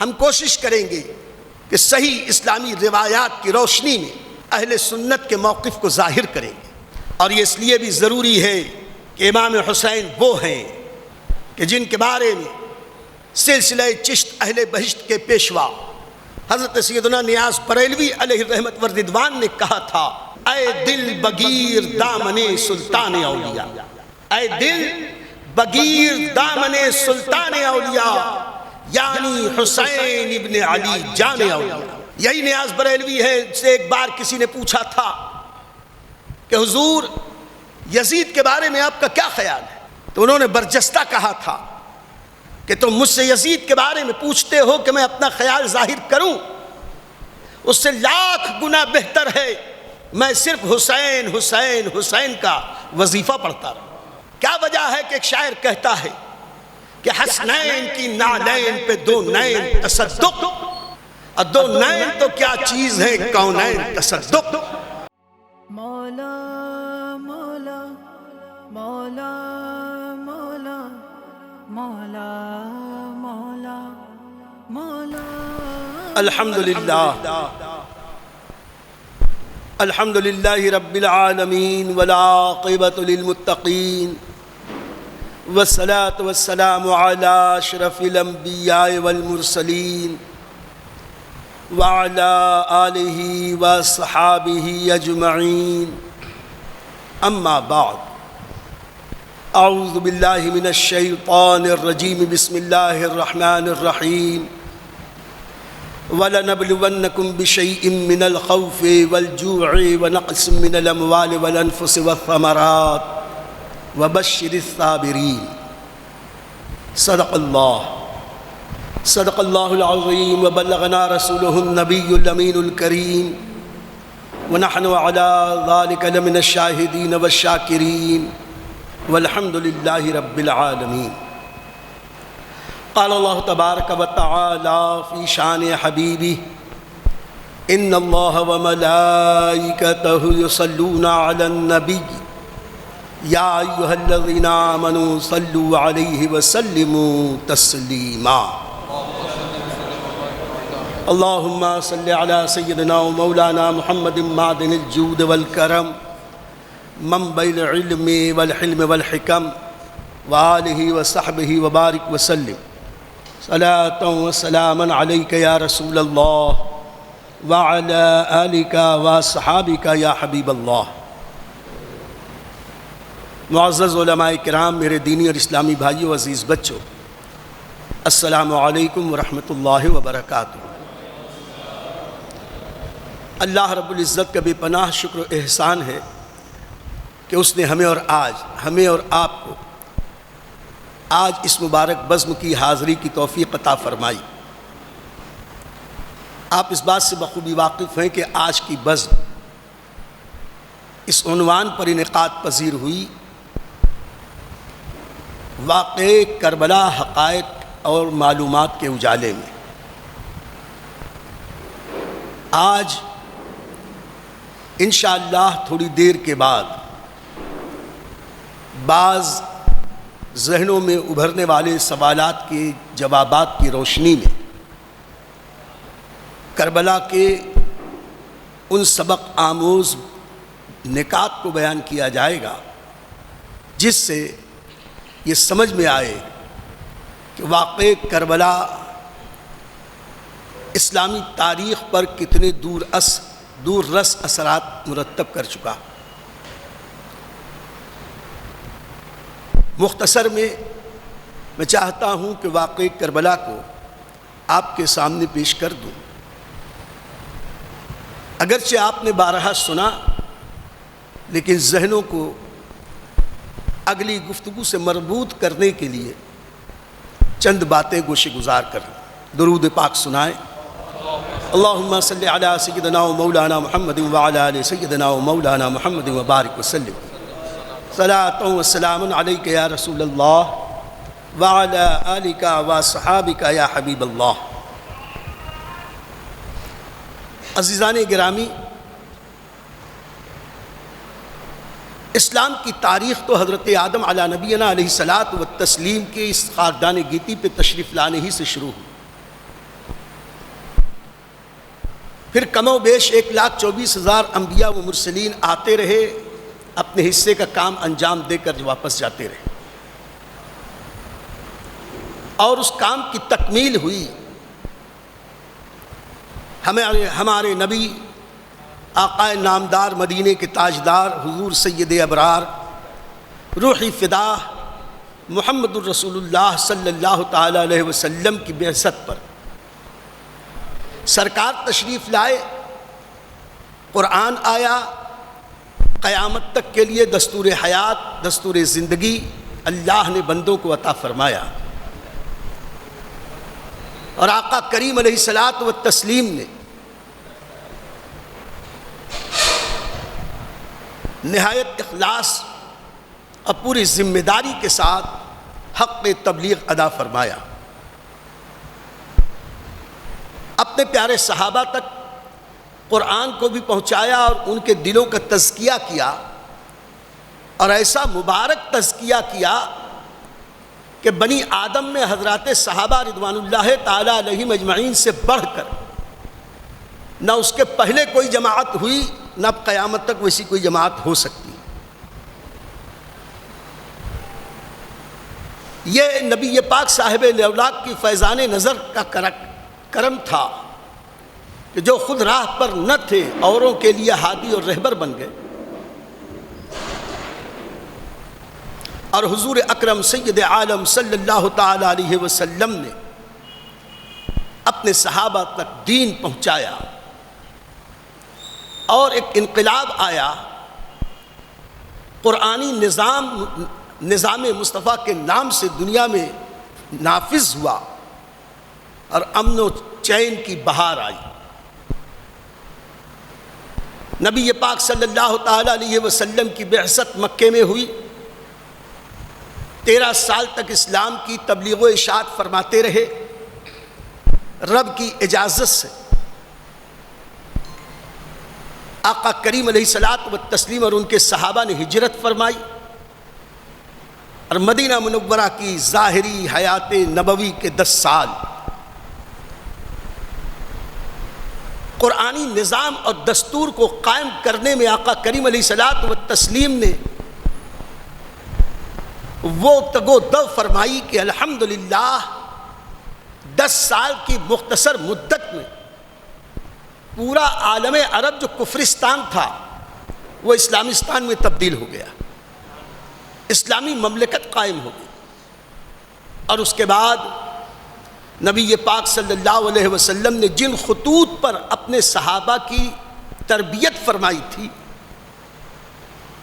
ہم کوشش کریں گے کہ صحیح اسلامی روایات کی روشنی میں اہل سنت کے موقف کو ظاہر کریں گے، اور یہ اس لیے بھی ضروری ہے کہ امام حسین وہ ہیں کہ جن کے بارے میں سلسلہ چشت اہل بہشت کے پیشوا حضرت سیدنا نیاز بریلوی علیہ الرحمت والرضوان نے کہا تھا، اے دل بگیر دامن سلطان اولیاء، اے دل بگیر دامن سلطان اولیاء، یعنی حسین ابن علی جان اولیاء۔ یہی نیاز بریلوی ہے، سے ایک بار کسی نے پوچھا تھا کہ حضور یزید کے بارے میں آپ کا کیا خیال ہے؟ تو انہوں نے برجستہ کہا تھا کہ تم مجھ سے یزید کے بارے میں پوچھتے ہو کہ میں اپنا خیال ظاہر کروں، اس سے لاکھ گنا بہتر ہے میں صرف حسین حسین حسین کا وظیفہ پڑھتا رہا۔ کیا وجہ ہے کہ ایک شاعر کہتا ہے کہ حسنین کی نالین پہ دو نین تصدق، اور دو نین تو کیا چیز ہے کونین تصدق۔ مولا مولا مولا مولا مولا مولا مولا الحمد للہ رب العالمین والعاقبۃ للمتقین والصلاة والسلام علی اشرف الانبیاء والمرسلین وعلی آلہ وصحابہ اجمعین، اما بعد، اعوذ باللہ من الشیطان الرجیم، بسم اللہ الرحمن الرحیم۔ وَلَنَبْلُوَنَّكُمْ بِشَيْءٍ مِّنَ الْخَوْفِ وَالْجُوعِ وَنَقْصٍ مِّنَ الْأَمْوَالِ وَالْأَنفُسِ وَالثَّمَرَاتِ وَبَشِّرِ الصَّابِرِينَ۔ صدق اللہ العظیم وبلغنا رسولہ النبی الامین الکریم، ونحن علی ذلک لمن الشاہدین والشاکرین، والحمد للہ رب العالمین۔ قال اللہ تبارک و تعالی فی شان حبیبہ، ان اللہ وملائکتہ یصلون علی النبی یا ایہا الذین آمنوا صلوا علیہ وسلموا تسلیما۔ اللہم صل علی سیدنا و مولانا محمد معدن الجود والکرم، منبع العلم والحلم والحکم، وآلہ وصحبہ وبارک وسلم۔ صلاۃ و سلاما علیک یا رسول اللہ، وعلی آلک وصحابک یا حبیب اللہ۔ معزز علماء کرام، میرے دینی اور اسلامی بھائیوں، عزیز بچوں، السلام علیکم ورحمۃ اللہ وبرکاتہ۔ اللہ رب العزت کا بے پناہ شکر و احسان ہے کہ اس نے ہمیں اور آپ کو آج اس مبارک بزم کی حاضری کی توفیق عطا فرمائی۔ آپ اس بات سے بخوبی واقف ہیں کہ آج کی بزم اس عنوان پر انعقاد پذیر ہوئی، واقع کربلا حقائق اور معلومات کے اجالے میں۔ آج انشاءاللہ تھوڑی دیر کے بعد بعض ذہنوں میں ابھرنے والے سوالات کے جوابات کی روشنی میں کربلا کے ان سبق آموز نکات کو بیان کیا جائے گا جس سے یہ سمجھ میں آئے کہ واقع کربلا اسلامی تاریخ پر کتنے دور رس اثرات مرتب کر چکا۔ مختصر میں چاہتا ہوں کہ واقع کربلا کو آپ کے سامنے پیش کر دوں۔ اگرچہ آپ نے بارہا سنا، لیکن ذہنوں کو اگلی گفتگو سے مربوط کرنے کے لیے چند باتیں گوشے گزار کر درود پاک سنائیں۔ اللہم صلی علی سیدنا و مولانا محمد وعلی آل سیدنا و مولانا محمد وبارک وسلم۔ صلاۃ و سلام علیک یا رسول اللہ، وعلی آلک و صحابک یا حبیب اللہ۔ عزیزان گرامی، اسلام کی تاریخ تو حضرت آدم علی نبینا علیہ الصلاۃ والتسلیم کے اس خاکدان گیتی پہ تشریف لانے ہی سے شروع ہوئی۔ پھر کم و بیش 1,24,000 انبیاء و مرسلین آتے رہے، اپنے حصے کا کام انجام دے کر واپس جاتے رہے، اور اس کام کی تکمیل ہوئی۔ ہمارے نبی آقا نامدار، مدینے کے تاجدار، حضور سید ابرار، روحی فدا محمد الرسول اللہ صلی اللہ تعالی علیہ وسلم کی بعثت پر سرکار تشریف لائے، قرآن آیا، قیامت تک کے لیے دستور حیات، دستور زندگی اللہ نے بندوں کو عطا فرمایا، اور آقا کریم علیہ الصلاۃ والتسلیم نے نہایت اخلاص اور پوری ذمہ داری کے ساتھ حق تبلیغ ادا فرمایا، اپنے پیارے صحابہ تک قرآن کو بھی پہنچایا اور ان کے دلوں کا تزکیہ کیا، اور ایسا مبارک تزکیہ کیا کہ بنی آدم میں حضرات صحابہ رضوان اللہ تعالی علیہم اجمعین سے بڑھ کر نہ اس کے پہلے کوئی جماعت ہوئی، نہ اب قیامت تک ویسی کوئی جماعت ہو سکتی۔ یہ نبی پاک صاحب الاولاق کی فیضان نظر کا کرم تھا کہ جو خود راہ پر نہ تھے، اوروں کے لیے ہادی اور رہبر بن گئے، اور حضور اکرم سید عالم صلی اللہ تعالی علیہ وسلم نے اپنے صحابہ تک دین پہنچایا، اور ایک انقلاب آیا، قرآنی نظام مصطفیٰ کے نام سے دنیا میں نافذ ہوا، اور امن و چین کی بہار آئی۔ نبی پاک صلی اللہ تعالی علیہ وسلم کی بعثت مکے میں ہوئی، 13 سال تک اسلام کی تبلیغ و اشاعت فرماتے رہے، رب کی اجازت سے آقا کریم علیہ الصلاۃ والتسلیم اور ان کے صحابہ نے ہجرت فرمائی، اور مدینہ منورہ کی ظاہری حیات نبوی کے 10 سال قرآنی نظام اور دستور کو قائم کرنے میں آقا کریم علیہ الصلاۃ والتسلیم نے وہ تگ و دو فرمائی کہ الحمدللہ 10 سال کی مختصر مدت میں پورا عالم عرب جو کفرستان تھا وہ اسلامستان میں تبدیل ہو گیا، اسلامی مملکت قائم ہو گئی، اور اس کے بعد نبی پاک صلی اللہ علیہ وسلم نے جن خطوط پر اپنے صحابہ کی تربیت فرمائی تھی،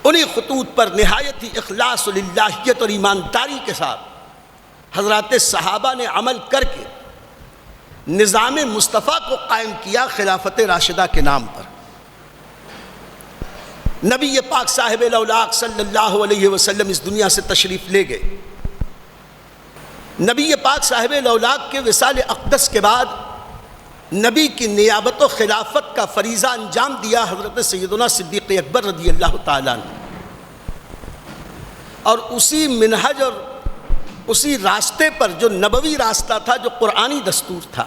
انہی خطوط پر نہایت ہی اخلاص للہیت اور ایمانداری کے ساتھ حضرات صحابہ نے عمل کر کے نظام مصطفیٰ کو قائم کیا، خلافت راشدہ کے نام پر۔ نبی پاک صاحب الاولاق صلی اللہ علیہ وسلم اس دنیا سے تشریف لے گئے۔ نبی پاک صاحب الاولاق کے وصال اقدس کے بعد نبی کی نیابت و خلافت کا فریضہ انجام دیا حضرت سیدنا صدیق اکبر رضی اللہ تعالیٰ نے، اور اسی منہج اور اسی راستے پر جو نبوی راستہ تھا، جو قرآنی دستور تھا،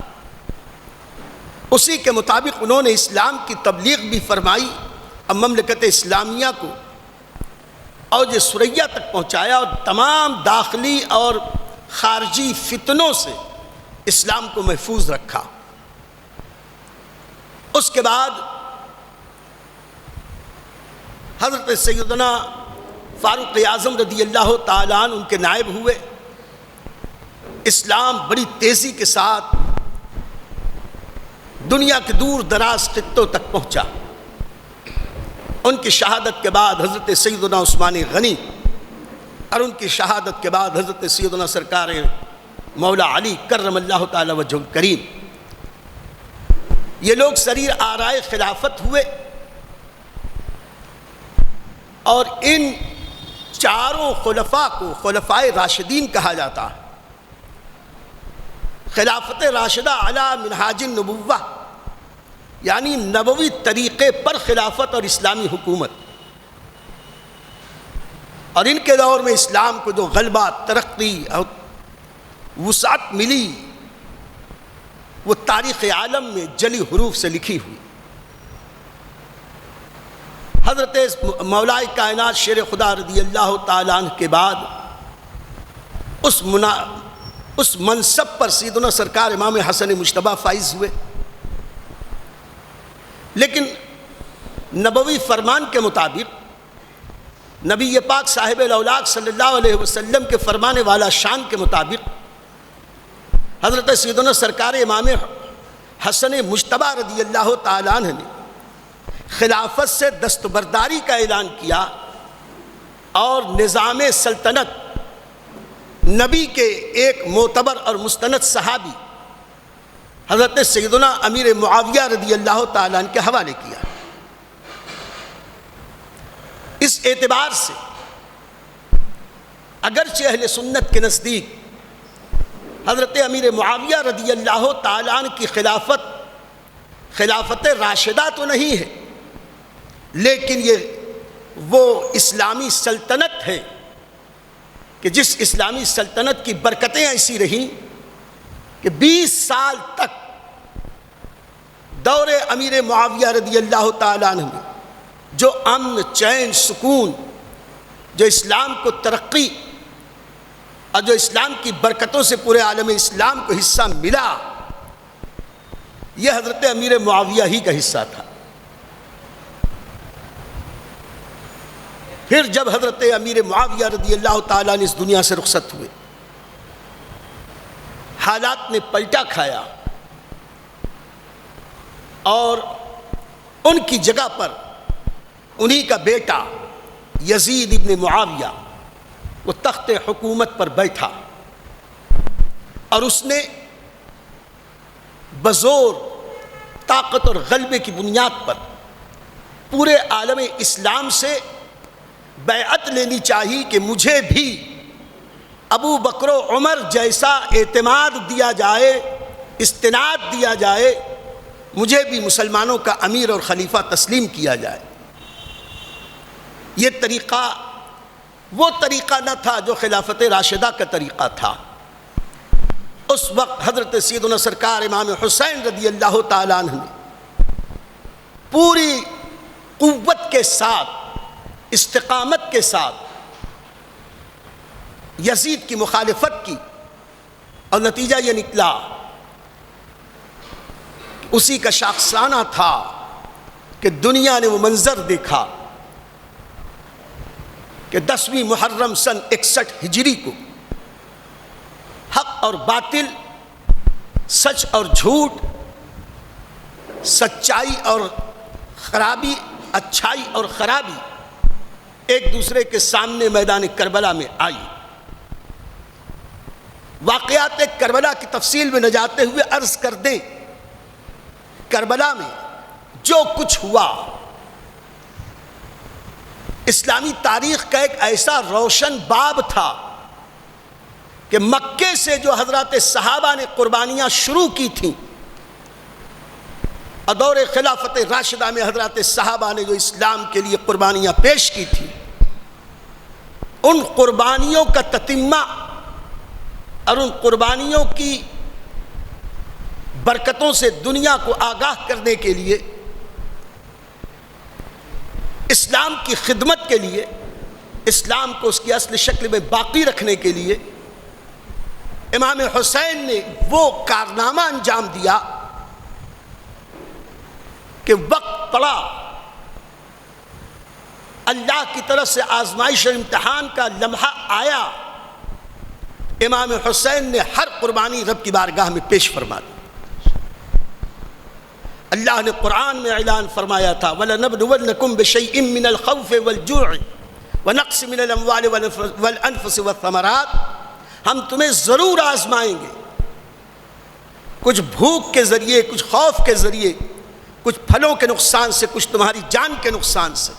اسی کے مطابق انہوں نے اسلام کی تبلیغ بھی فرمائی، اور مملکت اسلامیہ کو اوج ثریا تک پہنچایا، اور تمام داخلی اور خارجی فتنوں سے اسلام کو محفوظ رکھا۔ اس کے بعد حضرت سیدنا فاروق اعظم رضی اللہ تعالیٰ عنہ ان کے نائب ہوئے، اسلام بڑی تیزی کے ساتھ دنیا کے دور دراز خطوں تک پہنچا۔ ان کی شہادت کے بعد حضرت سیدنا عثمان غنی، اور ان کی شہادت کے بعد حضرت سیدنا سرکار مولا علی کرم اللہ تعالی وجہ کریم، یہ لوگ سریر آرائے خلافت ہوئے، اور ان چاروں خلفاء کو خلفائے راشدین کہا جاتا ہے۔ خلافت راشدہ علی منہاج النبوہ، یعنی نبوی طریقے پر خلافت اور اسلامی حکومت، اور ان کے دور میں اسلام کو جو غلبہ، ترقی اور وسعت ملی وہ تاریخ عالم میں جلی حروف سے لکھی ہوئی۔ حضرت مولا کائنات شیر خدا رضی اللہ تعالیٰ عنہ کے بعد اس منصب پر سیدنا سرکار امام حسن مجتبیٰ فائز ہوئے، لیکن نبوی فرمان کے مطابق نبی پاک صاحب الاولاق صلی اللہ علیہ وسلم کے فرمانے والا شان کے مطابق حضرت سیدنا سرکار امام حسن مجتبیٰ رضی اللہ تعالیٰ عنہ نے خلافت سے دستبرداری کا اعلان کیا، اور نظام سلطنت نبی کے ایک معتبر اور مستند صحابی حضرت سیدنا امیر معاویہ رضی اللہ تعالیٰ عنہ کے حوالے کیا۔ اس اعتبار سے اگرچہ اہل سنت کے نزدیک حضرت امیر معاویہ رضی اللہ تعالیٰ عنہ کی خلافت راشدہ تو نہیں ہے، لیکن یہ وہ اسلامی سلطنت ہے کہ جس اسلامی سلطنت کی برکتیں ایسی رہیں کہ 20 سال تک دور امیر معاویہ رضی اللہ تعالیٰ عنہ میں جو امن، چین، سکون، جو اسلام کو ترقی اور جو اسلام کی برکتوں سے پورے عالم اسلام کو حصہ ملا، یہ حضرت امیر معاویہ ہی کا حصہ تھا۔ پھر جب حضرت امیر معاویہ رضی اللہ تعالیٰ نے اس دنیا سے رخصت ہوئے، حالات نے پلٹا کھایا، اور ان کی جگہ پر انہی کا بیٹا یزید ابن معاویہ وہ تخت حکومت پر بیٹھا، اور اس نے بزور طاقت اور غلبے کی بنیاد پر پورے عالم اسلام سے بیعت لینی چاہیے کہ مجھے بھی ابو بکر و عمر جیسا اعتماد دیا جائے، استناد دیا جائے، مجھے بھی مسلمانوں کا امیر اور خلیفہ تسلیم کیا جائے۔ یہ طریقہ وہ طریقہ نہ تھا جو خلافت راشدہ کا طریقہ تھا۔ اس وقت حضرت سیدنا سرکار امام حسین رضی اللہ تعالیٰ عنہ نے پوری قوت کے ساتھ، استقامت کے ساتھ یزید کی مخالفت کی، اور نتیجہ یہ نکلا اسی کا شاخسانہ تھا کہ دنیا نے وہ منظر دیکھا کہ 10ویں محرم سن 61 ہجری کو حق اور باطل، سچ اور جھوٹ، سچائی اور خرابی، اچھائی اور خرابی ایک دوسرے کے سامنے میدان کربلا میں آئی۔ واقعات کربلا کی تفصیل میں نہ جاتے ہوئے عرض کر دیں، کربلا میں جو کچھ ہوا اسلامی تاریخ کا ایک ایسا روشن باب تھا کہ مکے سے جو حضرات صحابہ نے قربانیاں شروع کی تھیں، اور دور خلافت راشدہ میں حضرات صحابہ نے جو اسلام کے لیے قربانیاں پیش کی تھیں، ان قربانیوں کا تتمہ اور ان قربانیوں کی برکتوں سے دنیا کو آگاہ کرنے کے لیے، اسلام کی خدمت کے لیے، اسلام کو اس کی اصل شکل میں باقی رکھنے کے لیے امام حسین نے وہ کارنامہ انجام دیا کہ وقت پڑا، اللہ کی طرف سے آزمائش اور امتحان کا لمحہ آیا، امام حسین نے ہر قربانی رب کی بارگاہ میں پیش فرما دی۔ اللہ نے قرآن میں اعلان فرمایا تھا وَلَنَبْلُوَنَّكُمْ بِشَيْءٍ مِّنَ الْخَوْفِ وَالْجُوعِ وَنَقْصٍ مِّنَ الْأَمْوَالِ وَالْأَنفُسِ وَالثَّمَرَاتِ، ہم تمہیں ضرور آزمائیں گے، کچھ بھوک کے ذریعے، کچھ خوف کے ذریعے، کچھ پھلوں کے نقصان سے، کچھ تمہاری جان کے نقصان سے،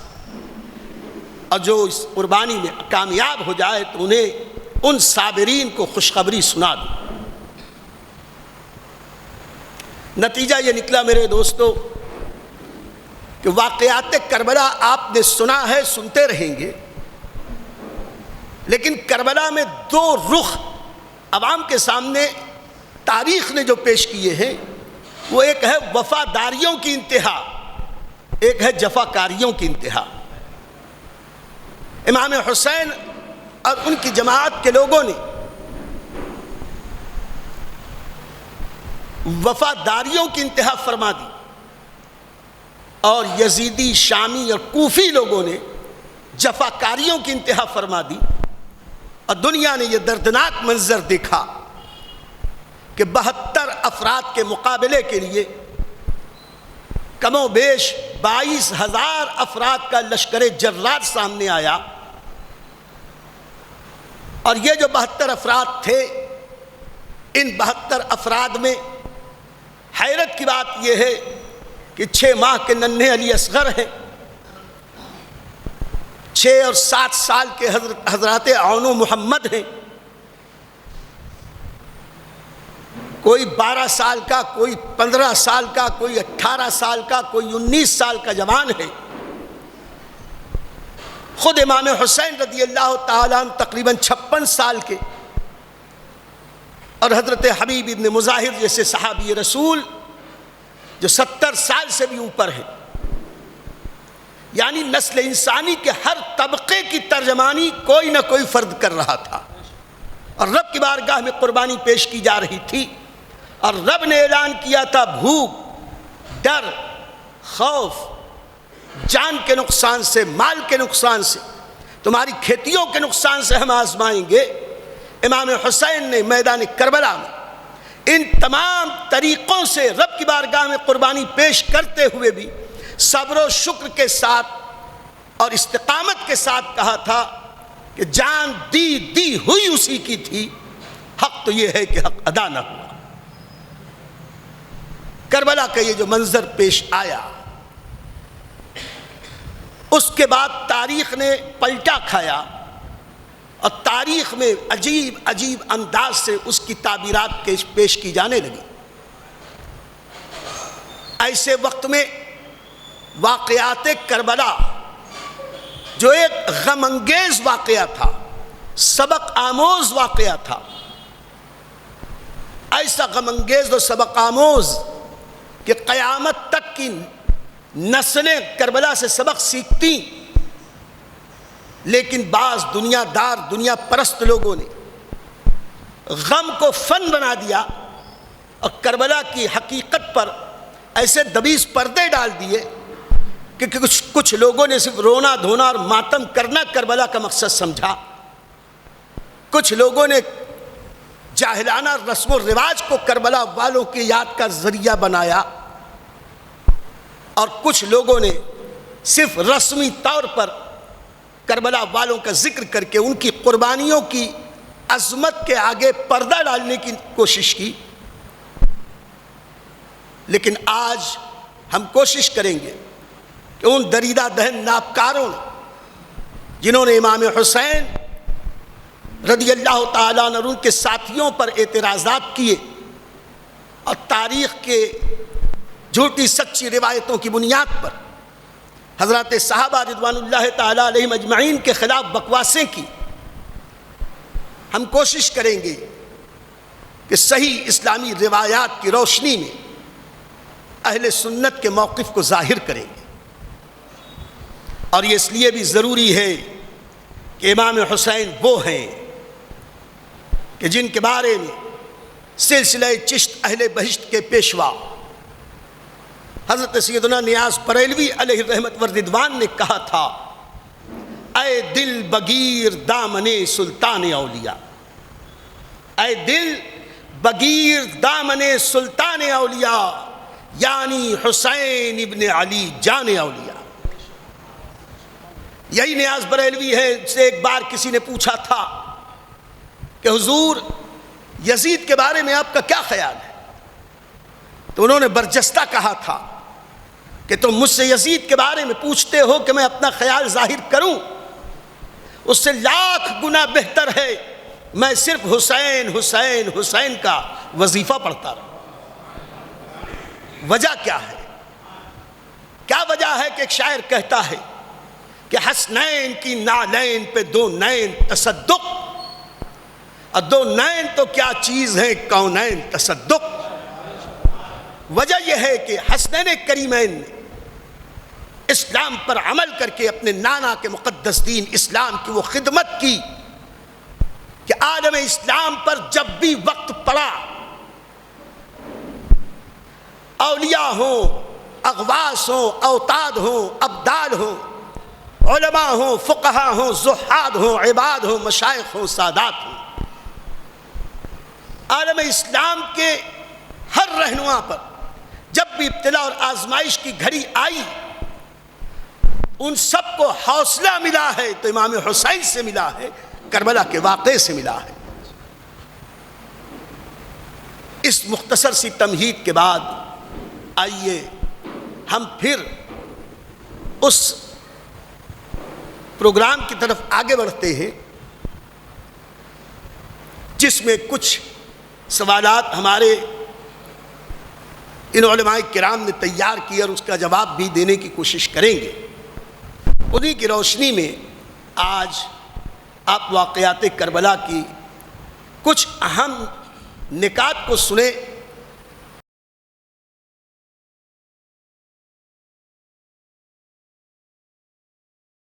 اور جو اس قربانی میں کامیاب ہو جائے تو انہیں ان صابرین کو خوشخبری سنا دو۔ نتیجہ یہ نکلا میرے دوستو کہ واقعات کربلا آپ نے سنا ہے، سنتے رہیں گے، لیکن کربلا میں دو رخ عوام کے سامنے تاریخ نے جو پیش کیے ہیں، وہ ایک ہے وفاداریوں کی انتہا، ایک ہے جفاکاریوں کی انتہا۔ امام حسین اور ان کی جماعت کے لوگوں نے وفاداریوں کی انتہا فرما دی، اور یزیدی، شامی اور کوفی لوگوں نے جفاکاریوں کی انتہا فرما دی، اور دنیا نے یہ دردناک منظر دیکھا کہ 72 افراد کے مقابلے کے لیے کم و بیش 22,000 افراد کا لشکر جرار سامنے آیا، اور یہ جو 72 افراد تھے، ان 72 افراد میں حیرت کی بات یہ ہے کہ 6 ماہ کے ننھے علی اصغر ہیں، 6 اور 7 سال کے حضرات عون و محمد ہیں، کوئی 12 سال کا، کوئی 15 سال کا، کوئی 18 سال کا، کوئی 19 سال کا جوان ہے۔ خود امام حسین رضی اللہ تعالیٰ عنہ تقریباً 56 سال کے، اور حضرت حبیب ابن مظاہر جیسے صحابی رسول جو 70 سال سے بھی اوپر ہیں، یعنی نسل انسانی کے ہر طبقے کی ترجمانی کوئی نہ کوئی فرد کر رہا تھا، اور رب کی بارگاہ میں قربانی پیش کی جا رہی تھی، اور رب نے اعلان کیا تھا بھوک، ڈر، خوف، جان کے نقصان سے، مال کے نقصان سے، تمہاری کھیتیوں کے نقصان سے ہم آزمائیں گے۔ امام حسین نے میدان کربلا میں ان تمام طریقوں سے رب کی بارگاہ میں قربانی پیش کرتے ہوئے بھی صبر و شکر کے ساتھ اور استقامت کے ساتھ کہا تھا کہ جان دی ہوئی اسی کی تھی، حق تو یہ ہے کہ حق ادا نہ ہوا۔ کربلا کا یہ جو منظر پیش آیا، اس کے بعد تاریخ نے پلٹا کھایا، اور تاریخ میں عجیب عجیب انداز سے اس کی تعبیرات پیش کی جانے لگی۔ ایسے وقت میں واقعات کربلا جو ایک غم انگیز واقعہ تھا، سبق آموز واقعہ تھا، ایسا غم انگیز اور سبق آموز کہ قیامت تک کی نسلیں کربلا سے سبق سیکھتی، لیکن بعض دنیا دار، دنیا پرست لوگوں نے غم کو فن بنا دیا، اور کربلا کی حقیقت پر ایسے دبیز پردے ڈال دیے کہ کچھ لوگوں نے صرف رونا دھونا اور ماتم کرنا کربلا کا مقصد سمجھا، کچھ لوگوں نے جاہلانہ رسم و رواج کو کربلا والوں کی یاد کا ذریعہ بنایا، اور کچھ لوگوں نے صرف رسمی طور پر کربلا والوں کا ذکر کر کے ان کی قربانیوں کی عظمت کے آگے پردہ ڈالنے کی کوشش کی۔ لیکن آج ہم کوشش کریں گے کہ ان دریدہ دہن ناپکاروں نے، جنہوں نے امام حسین رضی اللہ تعالیٰ عنہ اور ان کے ساتھیوں پر اعتراضات کیے، اور تاریخ کے جھوٹی سچی روایتوں کی بنیاد پر حضرات صحابہ رضوان اللہ تعالیٰ علیہم اجمعین کے خلاف بکواسیں کی، ہم کوشش کریں گے کہ صحیح اسلامی روایات کی روشنی میں اہل سنت کے موقف کو ظاہر کریں گے، اور یہ اس لیے بھی ضروری ہے کہ امام حسین وہ ہیں کہ جن کے بارے میں سلسلہ چشت اہل بہشت کے پیشوا حضرت سیدنا نیاز بریلوی علیہ الرحمت والرضوان نے کہا تھا، اے دل بگیر دامن سلطان اولیاء، اے دل بگیر دامن سلطان اولیاء، یعنی حسین ابن علی جان اولیاء۔ یہی نیاز بریلوی ہے، سے ایک بار کسی نے پوچھا تھا کہ حضور یزید کے بارے میں آپ کا کیا خیال ہے؟ تو انہوں نے برجستہ کہا تھا کہ تم مجھ سے یزید کے بارے میں پوچھتے ہو کہ میں اپنا خیال ظاہر کروں، اس سے لاکھ گنا بہتر ہے میں صرف حسین حسین حسین کا وظیفہ پڑھتا رہا۔ وجہ کیا ہے؟ کیا وجہ ہے کہ ایک شاعر کہتا ہے کہ حسنین کی نالین پہ دو نین تصدق، اور دو نین تو کیا چیز ہے کونین تصدق۔ وجہ یہ ہے کہ حسنین کریمین نے اسلام پر عمل کر کے اپنے نانا کے مقدس دین اسلام کی وہ خدمت کی کہ عالم اسلام پر جب بھی وقت پڑا، اولیاء ہوں، اغواث ہوں، اوتاد ہوں، ابدال ہوں، علماء ہوں، فقہاء ہوں، زہاد ہوں، عباد ہوں، مشائخ ہوں، سادات ہوں، عالم اسلام کے ہر رہنما پر جب بھی ابتلا اور آزمائش کی گھڑی آئی، ان سب کو حوصلہ ملا ہے تو امام حسین سے ملا ہے، کربلا کے واقعے سے ملا ہے۔ اس مختصر سی تمہید کے بعد آئیے ہم پھر اس پروگرام کی طرف آگے بڑھتے ہیں جس میں کچھ سوالات ہمارے ان علماء کرام نے تیار کیے اور اس کا جواب بھی دینے کی کوشش کریں گے۔ انہی کی روشنی میں آج آپ واقعات کربلا کی کچھ اہم نکات کو سنیں